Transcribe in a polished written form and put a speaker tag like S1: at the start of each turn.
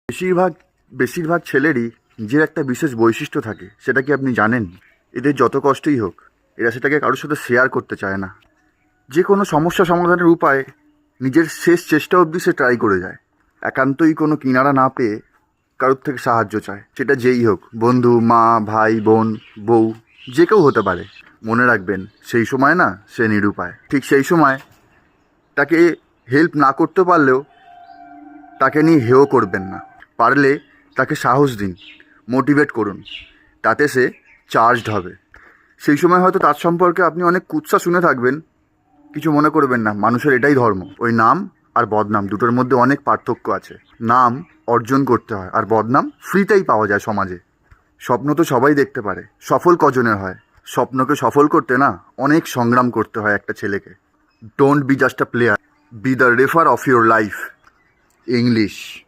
S1: বেশিরভাগ বেশিরভাগ ছেলেরই নিজের একটা বিশেষ বৈশিষ্ট্য থাকে, সেটা কি আপনি জানেন? এদের যত কষ্টই হোক, এরা সেটাকে কারোর সাথে শেয়ার করতে চায় না। যে কোনো সমস্যা সমাধানের উপায় নিজের শেষ চেষ্টা অবধি সে ট্রাই করে যায়। একান্তই কোনো কিনারা না পেয়ে কারোর থেকে সাহায্য চায়, সেটা যেই হোক, বন্ধু, মা, ভাই, বোন, বউ, যে কেউ হতে পারে। মনে রাখবেন, সেই সময় না সে নিরুপায়। ঠিক সেই সময় তাকে হেল্প না করতে পারলেও তাকে নিয়ে হেয় করবেন না। পারলে তাকে সাহস দিন, মোটিভেট করুন, তাতে সে চার্জড হবে। সেই সময় হয়তো তার সম্পর্কে আপনি অনেক কুৎসা শুনে থাকবেন। কিছু মনে করবেন না, মানুষের এটাই ধর্ম। ওই নাম আর বদনাম দুটোর মধ্যে অনেক পার্থক্য আছে। নাম অর্জন করতে হয়, আর বদনাম ফ্রিতেই পাওয়া যায় সমাজে। স্বপ্ন তো সবাই দেখতে পারে, সফল কজনের হয়? স্বপ্নকে সফল করতে না অনেক সংগ্রাম করতে হয় একটা ছেলেকে। Don't be just a player, B the refer of your life. English.